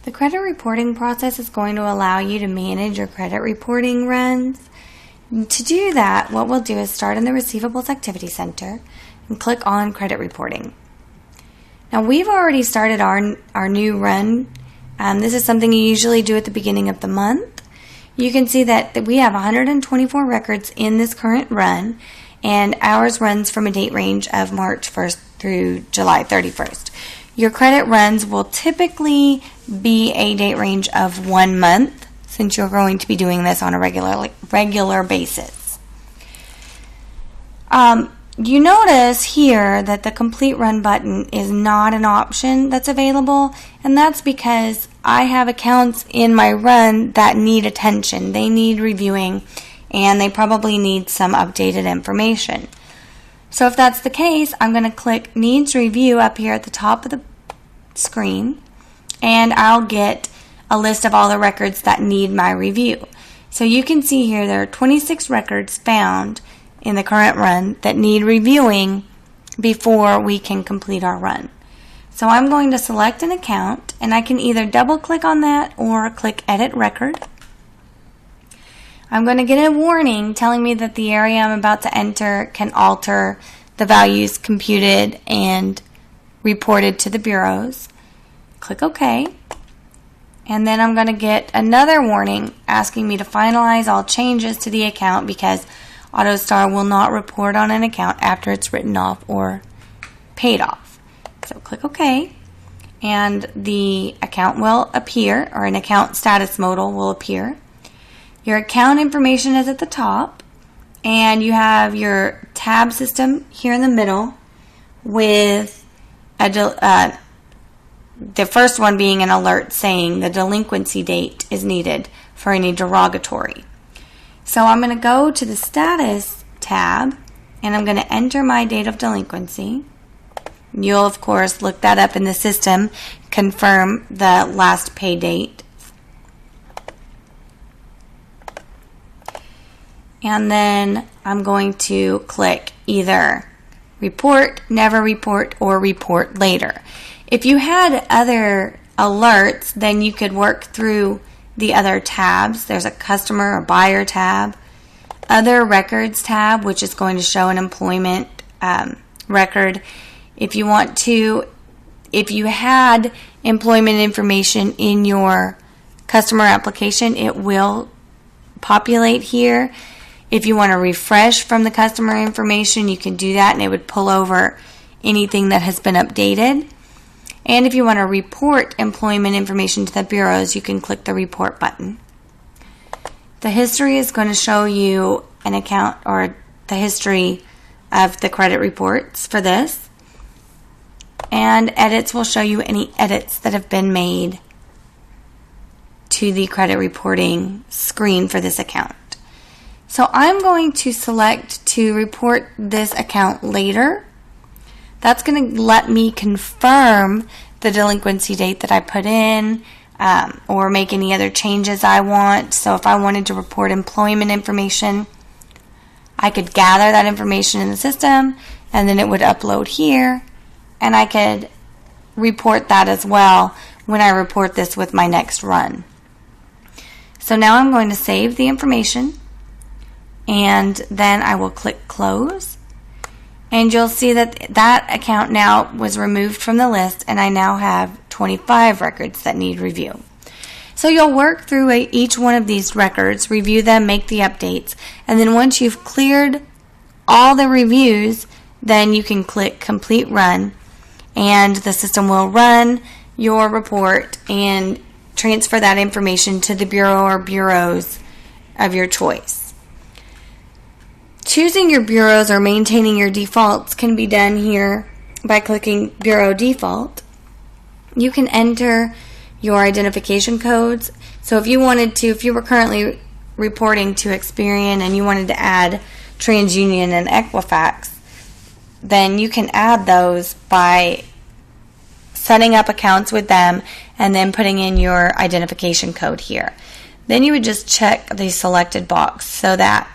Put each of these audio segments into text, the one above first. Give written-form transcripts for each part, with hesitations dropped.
The credit reporting process is going to allow you to manage your credit reporting runs. To do that, what we'll do is start in the Receivables Activity Center and click on Credit Reporting. Now we've already started our new run. This is something you usually do at the beginning of the month. You can see that we have 124 records in this current run, and ours runs from a date range of March 1st through July 31st. Your credit runs will typically be a date range of 1 month, since you're going to be doing this on a regular basis. You notice here that the Complete Run button is not an option that's available, and that's because I have accounts in my run that need attention. They need reviewing, and they probably need some updated information. So if that's the case, I'm going to click Needs Review up here at the top of the screen, and I'll get a list of all the records that need my review. So you can see here there are 26 records found in the current run that need reviewing before we can complete our run. So I'm going to select an account, and I can either double click on that or click Edit Record. I'm going to get a warning telling me that the area I'm about to enter can alter the values computed and reported to the bureaus. Click OK. And then I'm going to get another warning asking me to finalize all changes to the account because AutoStar will not report on an account after it's written off or paid off. So click OK, and the account will appear, or an account status modal will appear. Your account information is at the top, and you have your tab system here in the middle with the first one being an alert saying the delinquency date is needed for any derogatory. So I'm going to go to the Status tab, and I'm going to enter my date of delinquency. You'll, of course, look that up in the system, confirm the last pay date. And then I'm going to click either Report, Never Report, or Report Later. If you had other alerts, then you could work through the other tabs. There's a Customer or Buyer tab, Other Records tab, which is going to show an employment record. If you want to, if you had employment information in your customer application, it will populate here. If you want to refresh from the customer information, you can do that, and it would pull over anything that has been updated. And if you want to report employment information to the bureaus, you can click the Report button. The history is going to show you an account or the history of the credit reports for this. And Edits will show you any edits that have been made to the credit reporting screen for this account. So I'm going to select to report this account later. That's going to let me confirm the delinquency date that I put in, or make any other changes I want. So if I wanted to report employment information, I could gather that information in the system, and then it would upload here, and I could report that as well when I report this with my next run. So now I'm going to save the information, and then I will click Close. And you'll see that that account now was removed from the list, and I now have 25 records that need review. So you'll work through each one of these records, review them, make the updates, and then once you've cleared all the reviews, then you can click Complete Run, and the system will run your report and transfer that information to the bureau or bureaus of your choice. Choosing your bureaus or maintaining your defaults can be done here by clicking Bureau Default. You can enter your identification codes. So if you were currently reporting to Experian and you wanted to add TransUnion and Equifax, then you can add those by setting up accounts with them and then putting in your identification code here. Then you would just check the selected box so that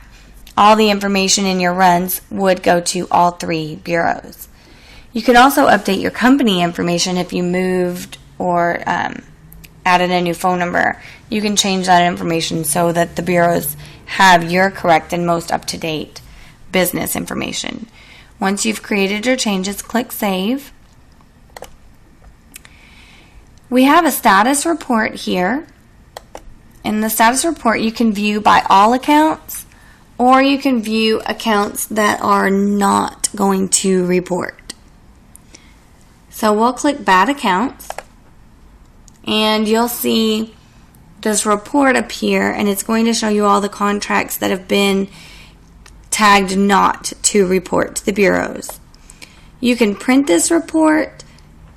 all the information in your runs would go to all three bureaus. You can also update your company information if you moved or added a new phone number, you can change that information so that the bureaus have your correct and most up-to-date business information. Once you've created your changes, click Save. We have a status report here. In the status report, you can view by all accounts, or you can view accounts that are not going to report. So we'll click Bad Accounts, and you'll see this report appear, and it's going to show you all the contracts that have been tagged not to report to the bureaus. You can print this report,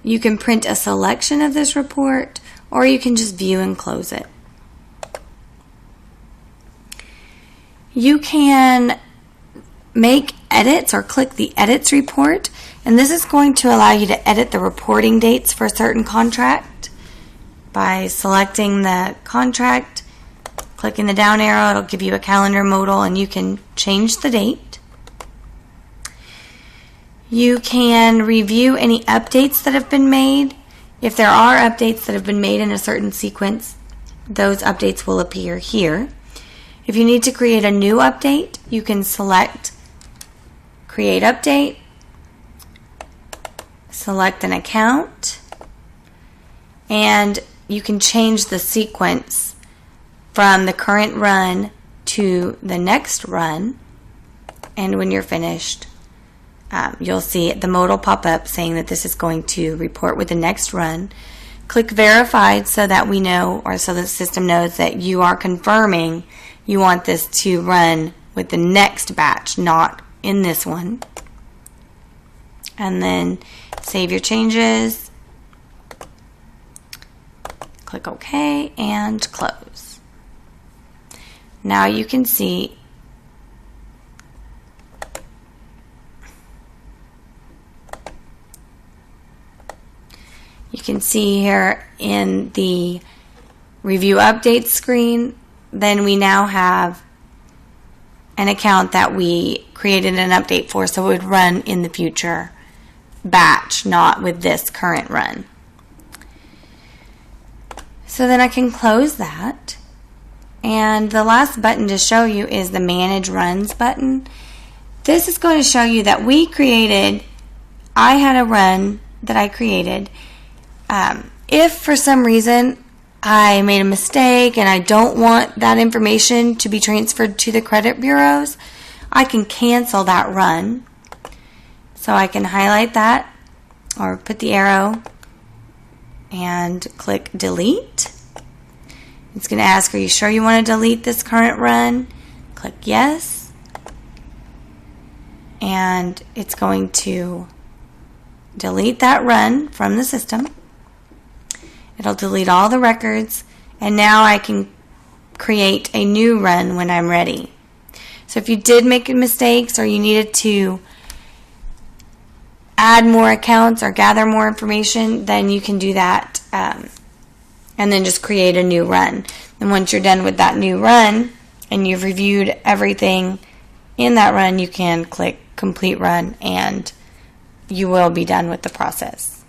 you can print a selection of this report, or you can just view and close it. You can make edits or click the Edits report, and this is going to allow you to edit the reporting dates for a certain contract. By selecting the contract, clicking the down arrow, it'll give you a calendar modal, and you can change the date. You can review any updates that have been made. If there are updates that have been made in a certain sequence, those updates will appear here. If you need to create a new update, you can select Create Update, select an account, and you can change the sequence from the current run to the next run. And when you're finished, you'll see the modal pop up saying that this is going to report with the next run. Click Verified so that we know, or so the system knows that you are confirming you want this to run with the next batch, not in this one. And then save your changes, click OK, and close. Now you can see here in the Review Updates screen, then we now have an account that we created an update for, so it would run in the future batch, not with this current run. So then I can close that. And the last button to show you is the Manage Runs button. This is going to show you that I had a run that I created. If for some reason I made a mistake and I don't want that information to be transferred to the credit bureaus, I can cancel that run. So I can highlight that or put the arrow and click Delete. It's going to ask, are you sure you want to delete this current run? Click Yes. And it's going to delete that run from the system. It'll delete all the records, and now I can create a new run when I'm ready. So if you did make mistakes or you needed to add more accounts or gather more information, then you can do that and then just create a new run. And once you're done with that new run and you've reviewed everything in that run, you can click Complete Run and you will be done with the process.